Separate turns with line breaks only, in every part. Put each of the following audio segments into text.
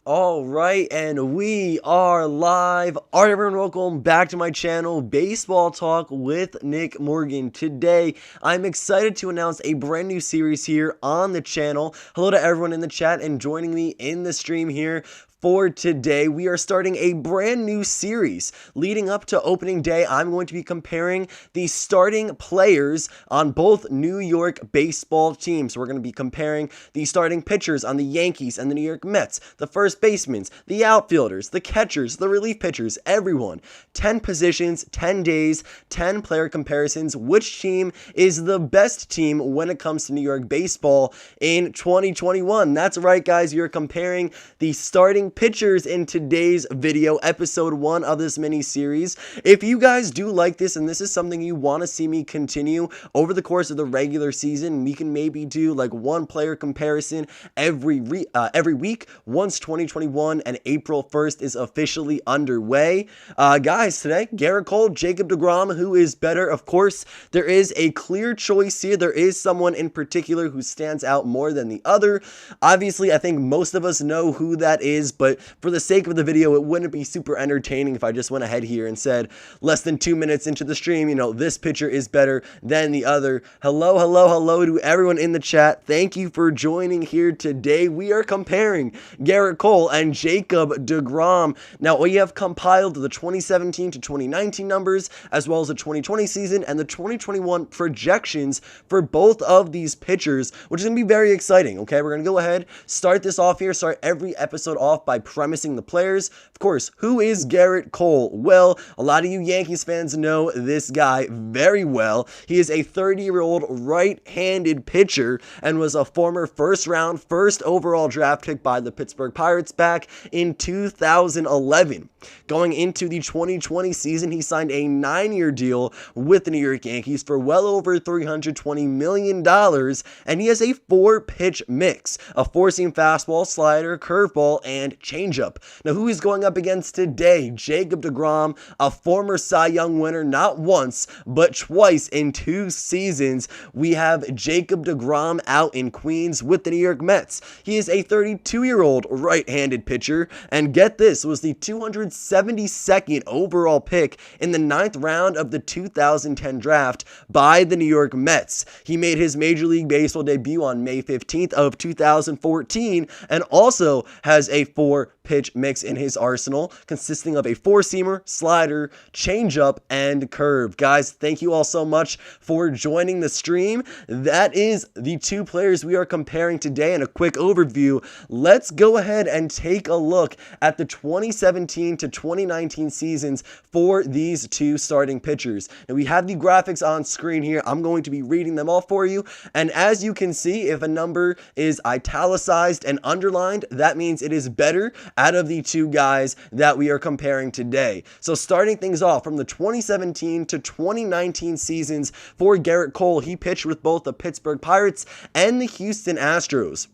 Alright, and we are live. Alright everyone, welcome back to my channel, Baseball Talk with Nick Morgan. Today, I'm excited to announce a brand new series here on the channel. Hello to everyone in the chat and joining me in the stream here. For today, we are starting a brand new series. Leading up to opening day, I'm going to be comparing the starting players on both New York baseball teams. We're going to be comparing the starting pitchers on the Yankees and the New York Mets, the first basemen, the outfielders, the catchers, the relief pitchers, everyone. 10 positions, 10 days, 10 player comparisons. Which team is the best team when it comes to New York baseball in 2021? That's right, guys. You're comparing the starting pitchers in today's video, episode 1 of this mini series. If you guys do like this and this is something you want to see me continue over the course of the regular season, we can maybe do like one player comparison every week once 2021 and April 1st is officially underway. Guys, today, Gerrit Cole, Jacob deGrom, who is better? Of course, there is a clear choice here. There is someone in particular who stands out more than the other. Obviously, I think most of us know who that is, but for the sake of the video, it wouldn't be super entertaining if I just went ahead here and said less than 2 minutes into the stream, this pitcher is better than the other. Hello to everyone in the chat. Thank you for joining here today. We are comparing Gerrit Cole and Jacob deGrom. Now, we have compiled the 2017 to 2019 numbers, as well as the 2020 season and the 2021 projections for both of these pitchers, which is going to be very exciting, okay? We're going to go ahead, start this off here, start every episode off by premising the players. Of course, who is Gerrit Cole? Well, a lot of you Yankees fans know this guy very well. He is a 30-year-old right-handed pitcher and was a former first-round, first overall draft pick by the Pittsburgh Pirates back in 2011. Going into the 2020 season, he signed a 9-year deal with the New York Yankees for well over $320 million, and he has a 4-pitch mix, a 4-seam fastball, slider, curveball, and changeup. Now, who he's going up against today? Jacob deGrom, a former Cy Young winner, not once, but twice in 2 seasons. We have Jacob deGrom out in Queens with the New York Mets. He is a 32-year-old right-handed pitcher, and get this, was the 272nd overall pick in the 9th round of the 2010 draft by the New York Mets. He made his Major League Baseball debut on May 15th of 2014 and also has a 4-pitch mix in his arsenal, consisting of a 4-seamer, slider, changeup, and curve. Guys, thank you all so much for joining the stream. That is the 2 players we are comparing today. And a quick overview, let's go ahead and take a look at the 2017 to 2019 seasons for these 2 starting pitchers. Now, we have the graphics on screen here. I'm going to be reading them all for you. And as you can see, if a number is italicized and underlined, that means it is better out of the 2 guys that we are comparing today. So starting things off from the 2017 to 2019 seasons for Gerrit Cole, he pitched with both the Pittsburgh Pirates and the Houston Astros.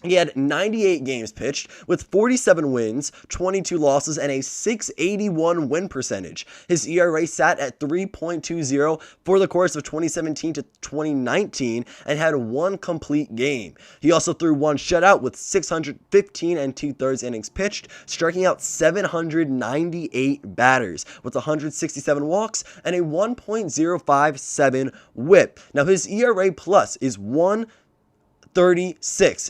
He had 98 games pitched with 47 wins, 22 losses, and a .681 win percentage. His ERA sat at 3.20 for the course of 2017 to 2019 and had 1 complete game. He also threw 1 shutout with 615 2/3 innings pitched, striking out 798 batters with 167 walks and a 1.057 whip. Now, his ERA plus is 1.36.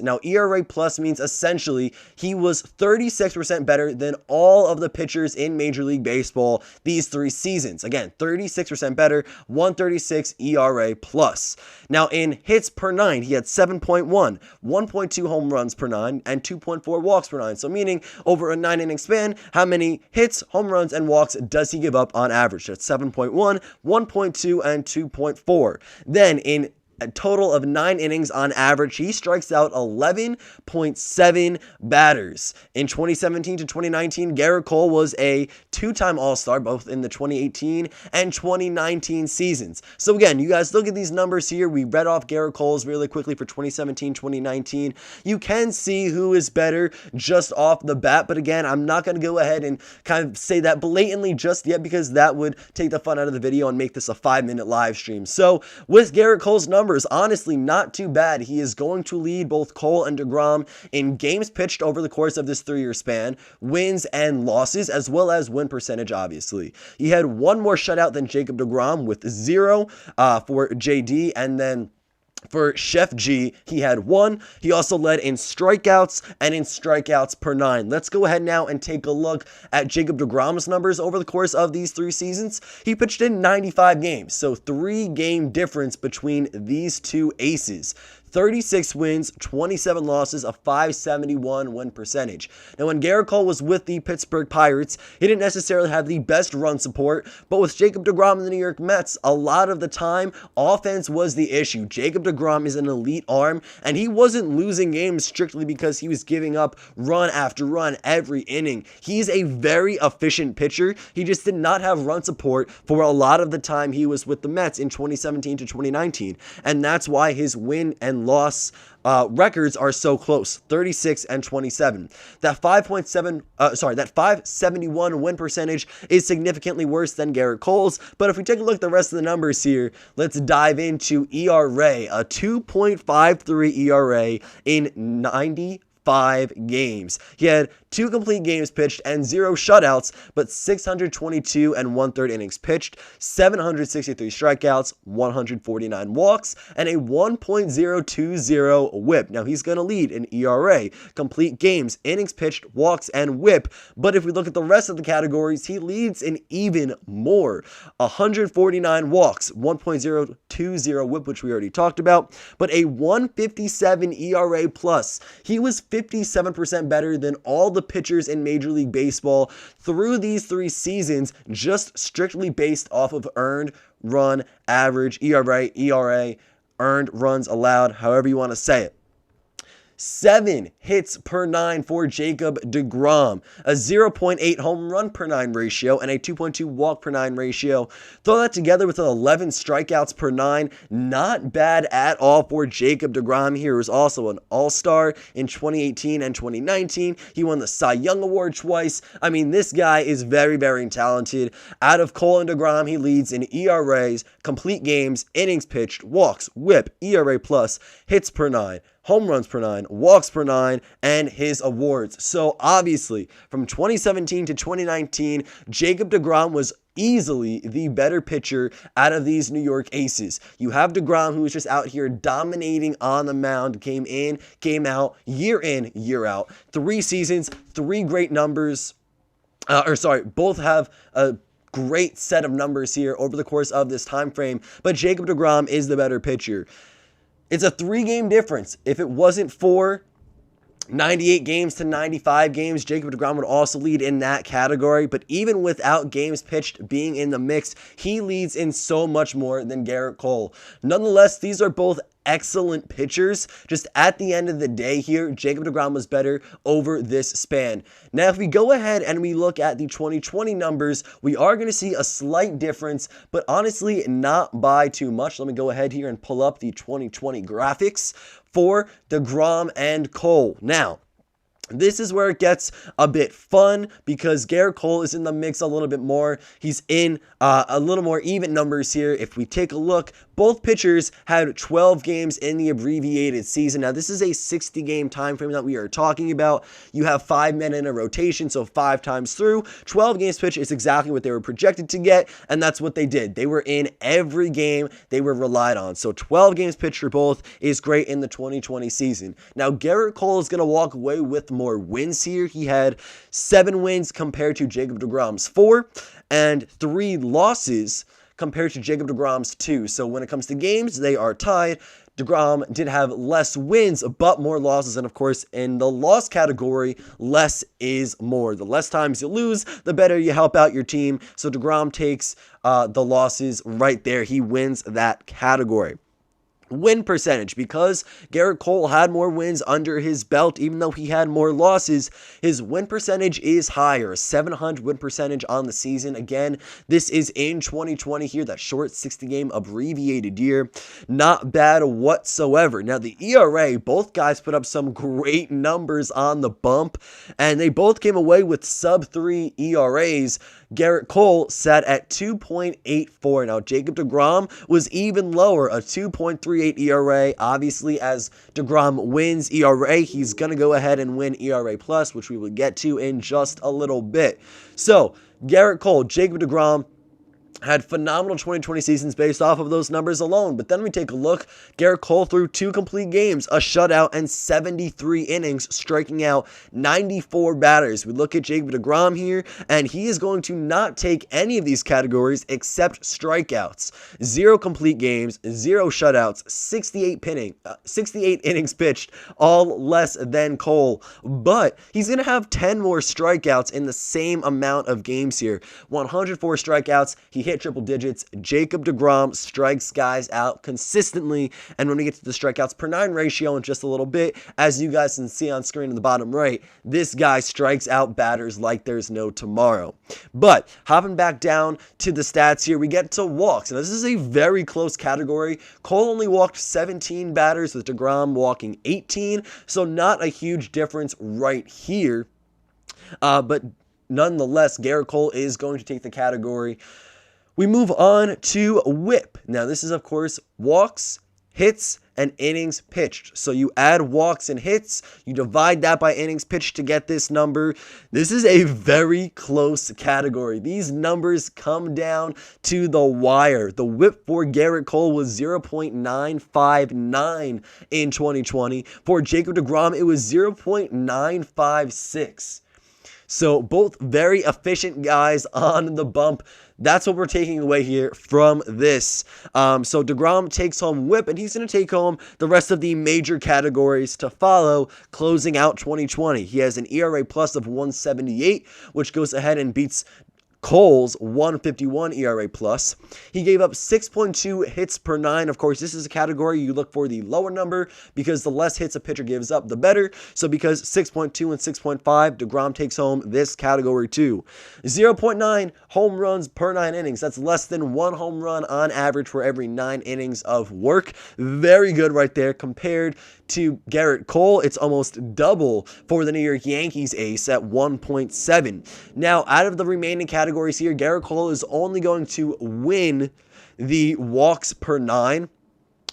Now, ERA plus means essentially he was 36% better than all of the pitchers in Major League Baseball these 3 seasons. Again, 36% better, 1.36 ERA plus. Now, in hits per 9, he had 7.1, 1.2 home runs per 9, and 2.4 walks per 9. So meaning over a 9-inning span, how many hits, home runs, and walks does he give up on average? That's 7.1, 1.2, and 2.4. Then in a total of 9 innings on average, he strikes out 11.7 batters. In 2017 to 2019, Gerrit Cole was a 2-time All-Star, both in the 2018 and 2019 seasons. So again, you guys look at these numbers here. We read off Gerrit Cole's really quickly for 2017, 2019. You can see who is better just off the bat, but again, I'm not going to go ahead and kind of say that blatantly just yet because that would take the fun out of the video and make this a 5-minute live stream. So with Gerrit Cole's numbers, numbers, honestly, not too bad. He is going to lead both Cole and deGrom in games pitched over the course of this 3-year span, wins and losses, as well as win percentage, obviously. He had one more shutout than Jacob deGrom with 0 for JD, and then for Chef G, he had 1. He also led in strikeouts and in strikeouts per 9. Let's go ahead now and take a look at Jacob deGrom's numbers over the course of these 3 seasons. He pitched in 95 games, so 3-game difference between these two aces. 36 wins, 27 losses, a .571 win percentage. Now, when Gerrit Cole was with the Pittsburgh Pirates, he didn't necessarily have the best run support, but with Jacob deGrom and the New York Mets, a lot of the time, offense was the issue. Jacob deGrom is an elite arm, and he wasn't losing games strictly because he was giving up run after run every inning. He's a very efficient pitcher. He just did not have run support for a lot of the time he was with the Mets in 2017 to 2019, and that's why his win and loss records are so close, 36 and 27. That 571 win percentage is significantly worse than Gerrit Cole's, but if we take a look at the rest of the numbers here, let's dive into ERA, a 2.53 ERA in 95 games. He had 2 complete games pitched and 0 shutouts, but 622 and 1/3 innings pitched, 763 strikeouts, 149 walks, and a 1.020 whip. Now, he's going to lead in ERA, complete games, innings pitched, walks, and whip, but if we look at the rest of the categories, he leads in even more. 149 walks, 1.020 whip, which we already talked about, but a 157 ERA plus. He was 57% better than all the pitchers in Major League Baseball through these 3 seasons, just strictly based off of earned run average, ERA, earned runs allowed, however you want to say it. 7 hits per 9 for Jacob deGrom, a 0.8 home run per 9 ratio, and a 2.2 walk per 9 ratio. Throw that together with 11 strikeouts per 9, not bad at all for Jacob deGrom. He was also an all-star in 2018 and 2019. He won the Cy Young Award twice. I mean, this guy is very, very talented. Out of Cole and deGrom, he leads in ERAs, complete games, innings pitched, walks, whip, ERA plus, hits per 9, home runs per 9, walks per 9, and his awards. So obviously, from 2017 to 2019, Jacob deGrom was easily the better pitcher out of these New York Aces. You have deGrom, who was just out here dominating on the mound, came in, came out, year in, year out. 3 seasons, 3 great numbers. Both have a great set of numbers here over the course of this time frame, but Jacob deGrom is the better pitcher. It's a 3-game difference. If it wasn't for 98 games to 95 games, Jacob deGrom would also lead in that category, but even without games pitched being in the mix, he leads in so much more than Gerrit Cole. Nonetheless, these are both excellent pitchers. Just at the end of the day here, Jacob deGrom was better over this span. Now, if we go ahead and we look at the 2020 numbers, we are going to see a slight difference, but honestly, not by too much. Let me go ahead here and pull up the 2020 graphics for deGrom and Cole. Now, this is where it gets a bit fun because Gerrit Cole is in the mix a little bit more. He's in a little more even numbers here. If we take a look, both pitchers had 12 games in the abbreviated season. Now, this is a 60-game time frame that we are talking about. You have 5 men in a rotation, so 5 times through. 12 games pitched is exactly what they were projected to get, and that's what they did. They were in every game they were relied on. So 12 games pitched for both is great in the 2020 season. Now, Gerrit Cole is going to walk away with more wins here. He had 7 wins compared to Jacob deGrom's 4, and 3 losses compared to Jacob deGrom's 2. So when it comes to games, they are tied. deGrom did have less wins, but more losses. And of course, in the loss category, less is more. The less times you lose, the better you help out your team. So deGrom takes the losses right there. He wins that category. Win percentage, because Gerrit Cole had more wins under his belt, even though he had more losses, his win percentage is higher, 700 win percentage on the season. Again, this is in 2020 here, that short 60-game abbreviated year. Not bad whatsoever. Now, the ERA, both guys put up some great numbers on the bump, and they both came away with sub-3 ERAs. Gerrit Cole sat at 2.84. Now, Jacob deGrom was even lower, a 2.38 ERA. Obviously, as deGrom wins ERA, he's going to go ahead and win ERA+, which we will get to in just a little bit. So, Gerrit Cole, Jacob deGrom, had phenomenal 2020 seasons based off of those numbers alone. But then we take a look. Gerrit Cole threw 2 complete games, a shutout, and 73 innings, striking out 94 batters. We look at Jacob deGrom here, and he is going to not take any of these categories except strikeouts. 0 complete games, 0 shutouts, 68 innings pitched, all less than Cole. But he's going to have 10 more strikeouts in the same amount of games here. 104 strikeouts. He hit triple digits. Jacob deGrom strikes guys out consistently, and when we get to the strikeouts per 9 ratio in just a little bit, as you guys can see on screen in the bottom right, this guy strikes out batters like there's no tomorrow. But hopping back down to the stats here, we get to walks. Now, this is a very close category. Cole only walked 17 batters, with deGrom walking 18, so not a huge difference right here. But nonetheless, Gerrit Cole is going to take the category. We move on to whip. Now, this is, of course, walks, hits, and innings pitched. So you add walks and hits, you divide that by innings pitched to get this number. This is a very close category. These numbers come down to the wire. The whip for Gerrit Cole was 0.959 in 2020. For Jacob deGrom, it was 0.956. So both very efficient guys on the bump. That's what we're taking away here from this. So deGrom takes home whip, and he's going to take home the rest of the major categories to follow, closing out 2020. He has an ERA plus of 178, which goes ahead and beats Cole's 151 ERA plus. He gave up 6.2 hits per 9. Of course, this is a category you look for the lower number, because the less hits a pitcher gives up, the better. So because 6.2 and 6.5, deGrom takes home this category too. 0.9 home runs per 9 innings. That's less than 1 home run on average for every 9 innings of work. Very good right there. Compared to Gerrit Cole, it's almost double for the New York Yankees ace at 1.7. Now, out of the remaining categories here, Gerrit Cole is only going to win the walks per 9.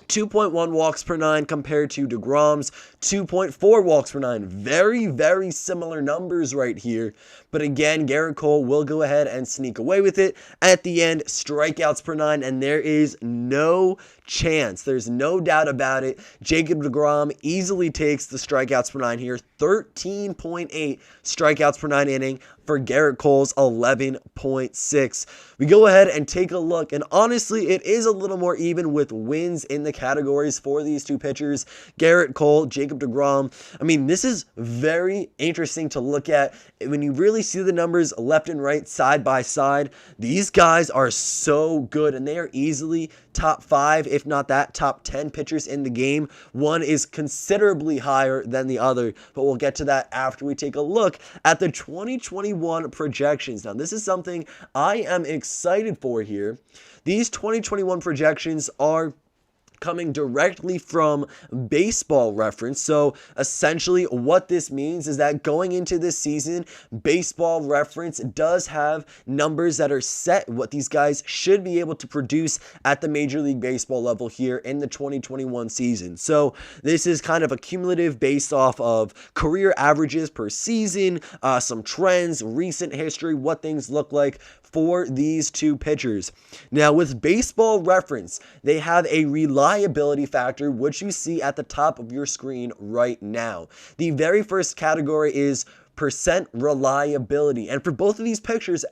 2.1 walks per 9 compared to deGrom's 2.4 walks per 9. Very, very similar numbers right here. But again, Gerrit Cole will go ahead and sneak away with it. At the end, strikeouts per 9, and there is no chance. There's no doubt about it. Jacob deGrom easily takes the strikeouts per 9 here. 13.8 strikeouts per 9 inning for Gerrit Cole's 11.6. We go ahead and take a look, and honestly, it is a little more even with wins in the categories for these two pitchers, Gerrit Cole, Jacob deGrom. I mean, this is very interesting to look at. When you really see the numbers left and right, side by side, these guys are so good, and they are easily top 5, if not that, top 10 pitchers in the game. One is considerably higher than the other, but we'll get to that after we take a look at the 2021 projections. Now, this is something I am excited for here. These 2021 projections are coming directly from Baseball Reference. So essentially what this means is that going into this season, Baseball Reference does have numbers that are set, what these guys should be able to produce at the Major League Baseball level here in the 2021 season. So this is kind of a cumulative based off of career averages per season, some trends, recent history, what things look like for these two pitchers. Now, with Baseball Reference, they have a reliability factor, which you see at the top of your screen right now. The very first category is percent reliability, and for both of these pitchers,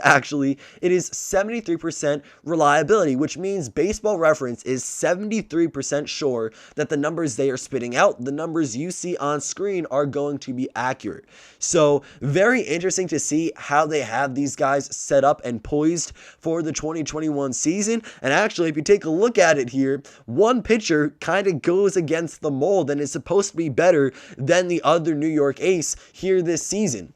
actually, it is 73% reliability, which means Baseball Reference is 73% sure that the numbers they are spitting out, the numbers you see on screen, are going to be accurate. So very interesting to see how they have these guys set up and poised for the 2021 season. And actually, if you take a look at it here, one pitcher kind of goes against the mold and is supposed to be better than the other New York ace here this season.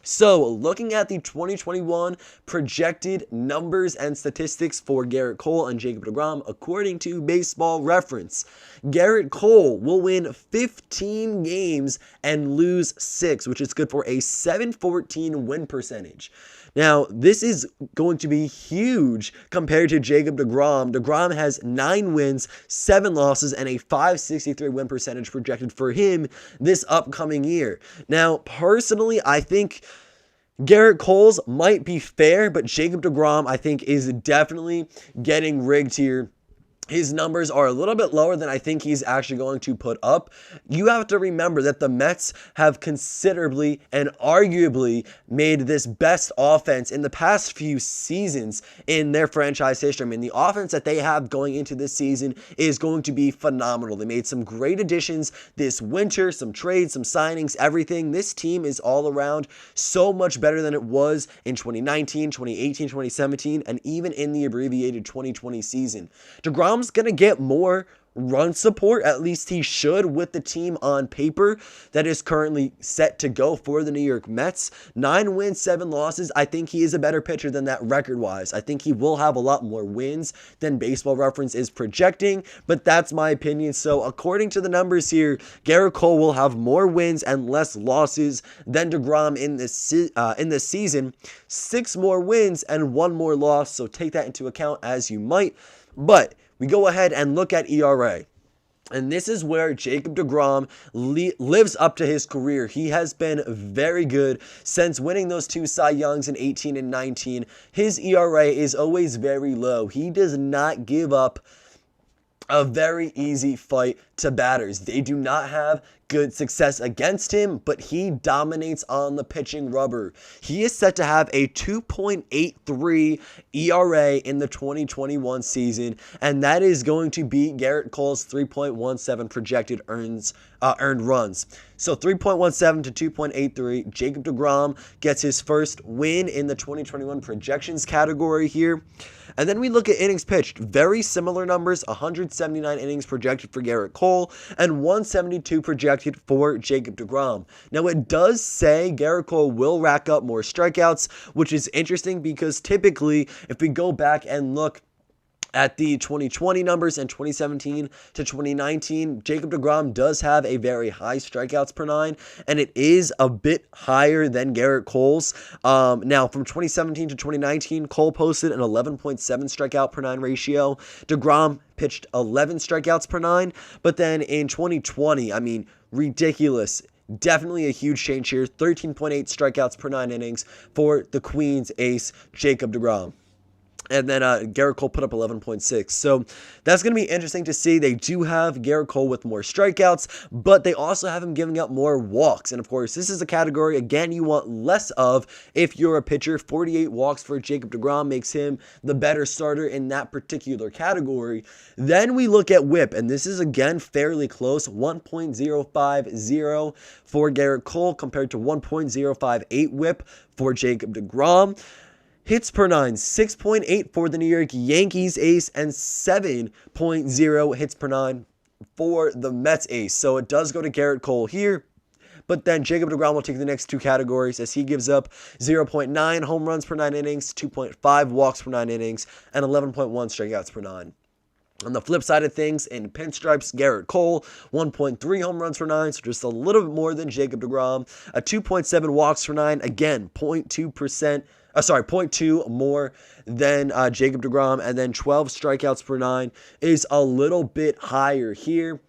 So, looking at the 2021 projected numbers and statistics for Gerrit Cole and Jacob deGrom, according to Baseball Reference, Gerrit Cole will win 15 games and lose 6, which is good for a 714 win percentage. Now, this is going to be huge compared to Jacob deGrom. deGrom has 9 wins, 7 losses, and a 563 win percentage projected for him this upcoming year. Now, personally, I think Gerrit Cole's might be fair, but Jacob deGrom, I think, is definitely getting rigged here. His numbers are a little bit lower than I think he's actually going to put up. You have to remember that the Mets have considerably and arguably made this best offense in the past few seasons in their franchise history. I mean, the offense that they have going into this season is going to be phenomenal. They made some great additions this winter, some trades, some signings, everything. This team is all around so much better than it was in 2019, 2018, 2017, and even in the abbreviated 2020 season. deGrom going to get more run support, at least he should, with the team on paper that is currently set to go for the New York Mets. 9 wins, 7 losses. I think he is a better pitcher than that record-wise. I think he will have a lot more wins than Baseball Reference is projecting, but that's my opinion. So according to the numbers here, Gerrit Cole will have more wins and less losses than deGrom in this season. 6 more wins and 1 more loss, so take that into account as you might. But we go ahead and look at ERA. And this is where Jacob deGrom lives up to his career. He has been very good since winning those 2 Cy Youngs in 18 and 19. His ERA is always very low. He does not give up a very easy fight to batters. They do not have good success against him, but he dominates on the pitching rubber. He is set to have a 2.83 ERA in the 2021 season, and that is going to beat Gerrit Cole's 3.17 projected earned runs. So 3.17 to 2.83. Jacob deGrom gets his first win in the 2021 projections category here. And then we look at innings pitched. Very similar numbers, 179 innings projected for Gerrit Cole and 172 projected for Jacob deGrom. Now, it does say Gerrit Cole will rack up more strikeouts, which is interesting because typically, if we go back and look at the 2020 numbers and 2017 to 2019, Jacob deGrom does have a very high strikeouts per 9, and it is a bit higher than Gerrit Cole's. Now, from 2017 to 2019, Cole posted an 11.7 strikeout per 9 ratio. deGrom pitched 11 strikeouts per 9, but then in 2020, I mean, ridiculous. Definitely a huge change here. 13.8 strikeouts per 9 innings for the Queens ace, Jacob deGrom. And then Gerrit Cole put up 11.6. So that's going to be interesting to see. They do have Gerrit Cole with more strikeouts, but they also have him giving up more walks. And of course, this is a category, again, you want less of if you're a pitcher. 48 walks for Jacob deGrom makes him the better starter in that particular category. Then we look at whip, and this is, again, fairly close. 1.050 for Gerrit Cole compared to 1.058 whip for Jacob deGrom. Hits per 9, 6.8 for the New York Yankees ace and 7.0 hits per 9 for the Mets ace. So it does go to Gerrit Cole here. But then Jacob deGrom will take the next 2 categories as he gives up 0.9 home runs per 9 innings, 2.5 walks per 9 innings, and 11.1 strikeouts per 9. On the flip side of things, in pinstripes, Gerrit Cole, 1.3 home runs per 9, so just a little bit more than Jacob deGrom. A 2.7 walks per 9, again, 0.2 more than Jacob deGrom, and then 12 strikeouts per 9 is a little bit higher here.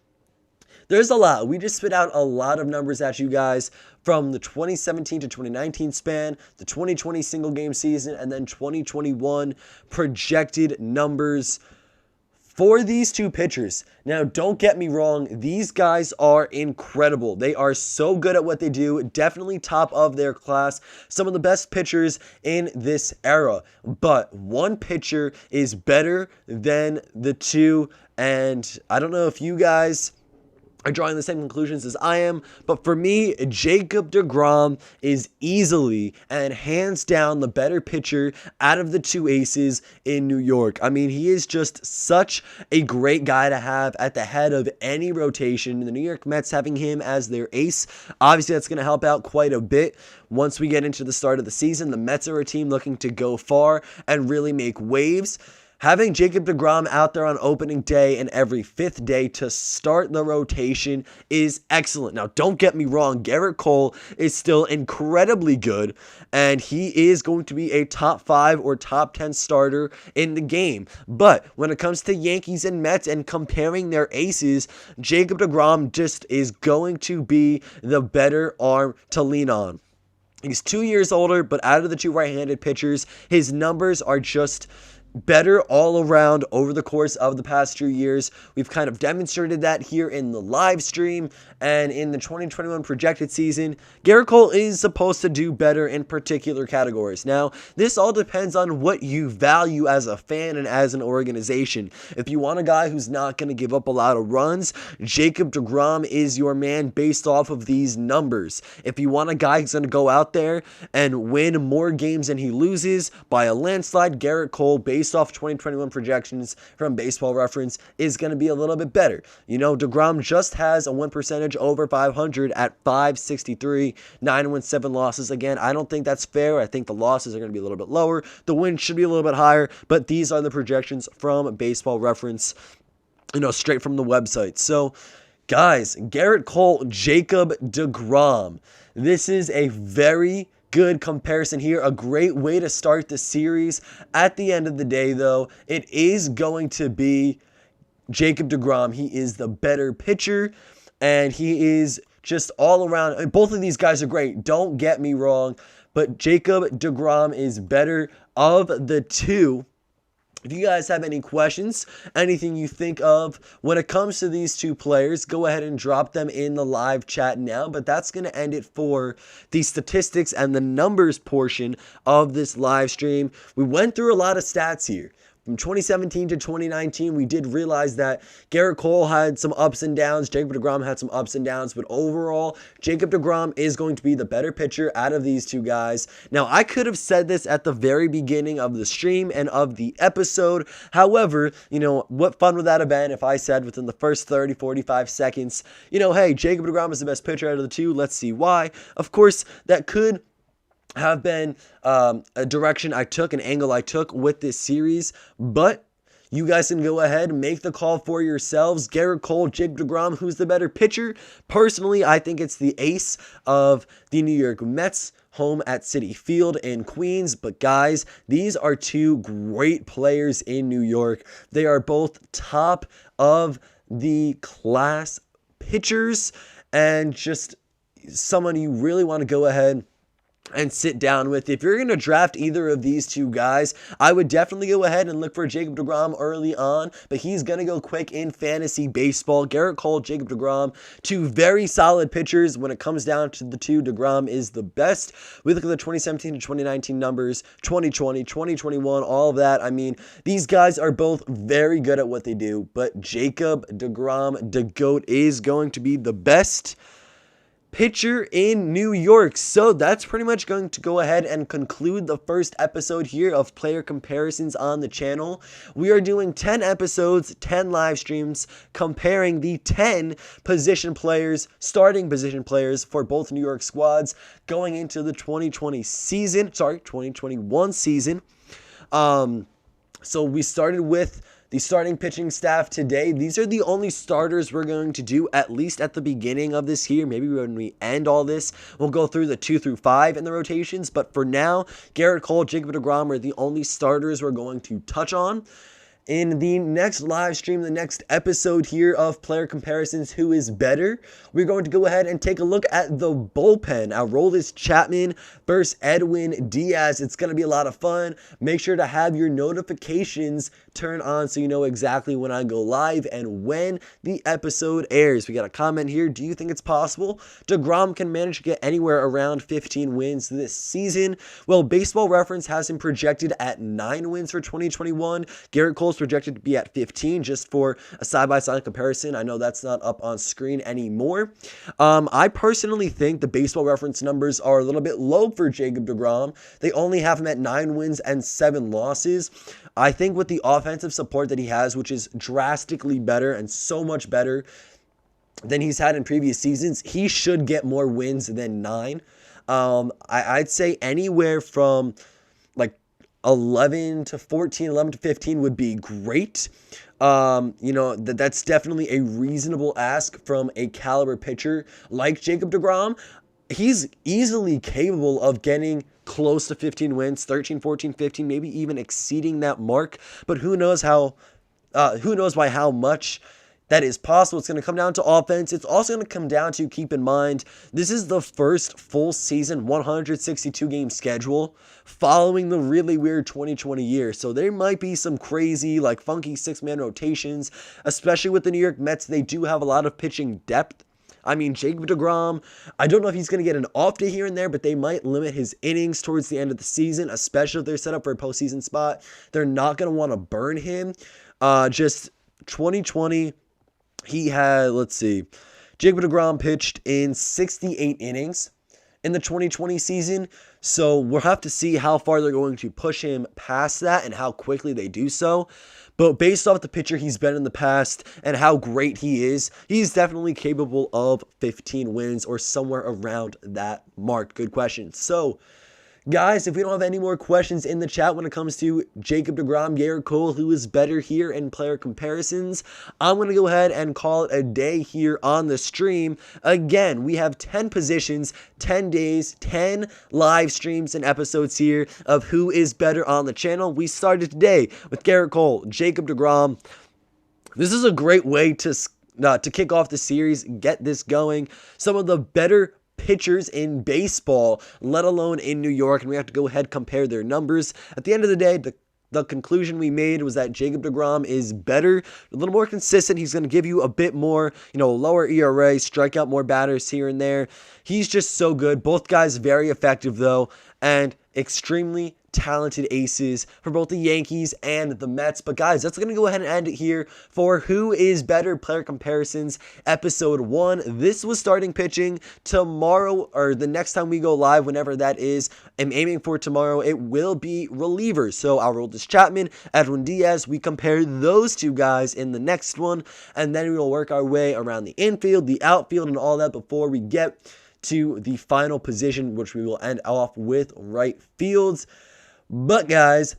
There's a lot. We just spit out a lot of numbers at you guys from the 2017 to 2019 span, the 2020 single game season, and then 2021 projected numbers for these 2 pitchers. Now, don't get me wrong, these guys are incredible. They are so good at what they do, definitely top of their class, some of the best pitchers in this era. But one pitcher is better than the 2, and I don't know if you guys are drawing the same conclusions as I am, but for me, Jacob deGrom is easily and hands down the better pitcher out of the 2 aces in New York. I mean, he is just such a great guy to have at the head of any rotation. The New York Mets having him as their ace, obviously that's going to help out quite a bit. Once we get into the start of the season, the Mets are a team looking to go far and really make waves. Having Jacob deGrom out there on opening day and every 5th day to start the rotation is excellent. Now, don't get me wrong, Gerrit Cole is still incredibly good, and he is going to be a top 5 or top 10 starter in the game. But when it comes to Yankees and Mets and comparing their aces, Jacob deGrom just is going to be the better arm to lean on. He's 2 years older, but out of the two right-handed pitchers, his numbers are just better all around over the course of the past 2 years. We've kind of demonstrated that here in the live stream and in the 2021 projected season. Gerrit Cole is supposed to do better in particular categories. Now, this all depends on what you value as a fan and as an organization. If you want a guy who's not going to give up a lot of runs, Jacob deGrom is your man based off of these numbers. If you want a guy who's going to go out there and win more games than he loses by a landslide, Gerrit Cole, based off 2021 projections from Baseball Reference, is going to be a little bit better. You know, deGrom just has a win percentage over 500 at 563, 9 wins, 7 losses. Again, I don't think that's fair. I think the losses are going to be a little bit lower. The wins should be a little bit higher, but these are the projections from Baseball Reference, you know, straight from the website. So, guys, Gerrit Cole, Jacob deGrom. This is a very good comparison here. A great way to start the series. At the end of the day, though, it is going to be Jacob deGrom. He is the better pitcher, and he is just all around. I mean, both of these guys are great. Don't get me wrong, but Jacob deGrom is better of the two. If you guys have any questions, anything you think of when it comes to these two players, go ahead and drop them in the live chat now. But that's going to end it for the statistics and the numbers portion of this live stream. We went through a lot of stats here. From 2017 to 2019, we did realize that Gerrit Cole had some ups and downs. Jacob deGrom had some ups and downs. But overall, Jacob deGrom is going to be the better pitcher out of these two guys. Now, I could have said this at the very beginning of the stream and of the episode. However, you know, what fun would that have been if I said within the first 30, 45 seconds, you know, hey, Jacob deGrom is the best pitcher out of the two. Let's see why. Of course, that could have been a direction I took, an angle I took with this series, but you guys can go ahead and make the call for yourselves. Gerrit Cole, Jacob deGrom, who's the better pitcher? Personally, I think it's the ace of the New York Mets, home at Citi Field in Queens. But guys, these are two great players in New York. They are both top of the class pitchers, and just someone you really want to go ahead and sit down with. If you're going to draft either of these two guys, I would definitely go ahead and look for Jacob deGrom early on, but he's going to go quick in fantasy baseball. Gerrit Cole, Jacob deGrom, two very solid pitchers. When it comes down to the two, deGrom is the best. We look at the 2017 to 2019 numbers, 2020, 2021, all of that. I mean, these guys are both very good at what they do, but Jacob deGrom, the GOAT, is going to be the best pitcher in New York. So that's pretty much going to go ahead and conclude the first episode here of player comparisons on the channel. We are doing 10 episodes, 10 live streams, comparing the 10 position players, starting position players for both New York squads going into the 2021 season. So we started with the starting pitching staff today. These are the only starters we're going to do, at least at the beginning of this year. Maybe when we end all this, we'll go through the 2 through 5 in the rotations. But for now, Gerrit Cole, Jacob deGrom are the only starters we're going to touch on. In the next live stream, the next episode here of Player Comparisons, Who is Better, we're going to go ahead and take a look at the bullpen. Aroldis Chapman versus Edwin Diaz. It's going to be a lot of fun. Make sure to have your notifications turned on so you know exactly when I go live and when the episode airs. We got a comment here. Do you think it's possible deGrom can manage to get anywhere around 15 wins this season? Well, Baseball Reference has him projected at 9 wins for 2021. Gerrit Cole projected to be at 15, just for a side-by-side comparison. I know that's not up on screen anymore. I personally think the Baseball Reference numbers are a little bit low for Jacob deGrom. They only have him at 9 wins and 7 losses. I think with the offensive support that he has, which is drastically better and so much better than he's had in previous seasons, he should get more wins than 9. I'd say anywhere from like 11 to 14, 11 to 15 would be great. That's definitely a reasonable ask from a caliber pitcher like Jacob deGrom. He's easily capable of getting close to 15 wins, 13, 14, 15, maybe even exceeding that mark. But who knows by how much that is possible. It's going to come down to offense. It's also going to come down to, keep in mind, this is the first full season 162 game schedule following the really weird 2020 year. So there might be some crazy, like funky 6-man rotations, especially with the New York Mets. They do have a lot of pitching depth. I mean, Jacob deGrom, I don't know if he's going to get an off day here and there, but they might limit his innings towards the end of the season, especially if they're set up for a postseason spot. They're not going to want to burn him. Just 2020, he had, Jacob deGrom pitched in 68 innings in the 2020 season. So we'll have to see how far they're going to push him past that and how quickly they do so. But based off the pitcher he's been in the past and how great he is, he's definitely capable of 15 wins or somewhere around that mark. Good question. So, guys, if we don't have any more questions in the chat when it comes to Jacob deGrom, Gerrit Cole, who is better here in player comparisons, I'm going to go ahead and call it a day here on the stream. Again, we have 10 positions, 10 days, 10 live streams and episodes here of who is better on the channel. We started today with Gerrit Cole, Jacob deGrom. This is a great way to kick off the series, get this going. Some of the better pitchers in baseball, let alone in New York, and we have to go ahead and compare their numbers. At the end of the day, the conclusion we made was that Jacob deGrom is better, a little more consistent. He's going to give you a bit more, lower ERA, strike out more batters here and there. He's just so good. Both guys very effective, though, and extremely talented aces for both the Yankees and the Mets. But guys, that's going to go ahead and end it here for Who is Better Player Comparisons episode 1. This was starting pitching. Tomorrow, or the next time we go live, whenever that is, I'm aiming for tomorrow, it will be relievers. So Aroldis Chapman, Edwin Diaz, we compare those two guys in the next one, and then we will work our way around the infield, the outfield, and all that before we get to the final position, which we will end off with right fields. But guys,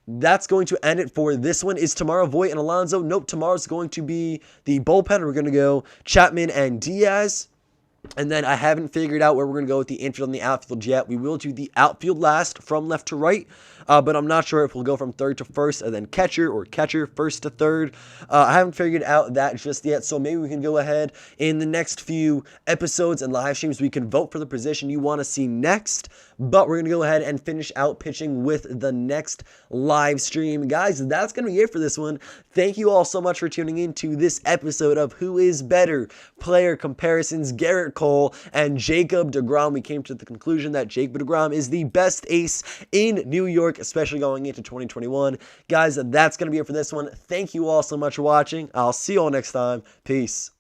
that's going to end it for this one. Is tomorrow Voit and Alonso? Nope, tomorrow's going to be the bullpen. We're going to go Chapman and Diaz. And then I haven't figured out where we're going to go with the infield and the outfield yet. We will do the outfield last from left to right, but I'm not sure if we'll go from third to first and then catcher, or catcher first to third. I haven't figured out that just yet, so maybe we can go ahead in the next few episodes and live streams. We can vote for the position you want to see next, but we're going to go ahead and finish out pitching with the next live stream. Guys, that's going to be it for this one. Thank you all so much for tuning in to this episode of Who is Better Player Comparisons, Gerrit Cole and Jacob deGrom. We came to the conclusion that Jacob deGrom is the best ace in New York, especially going into 2021. Guys, that's going to be it for this one. Thank you all so much for watching. I'll see you all next time. Peace.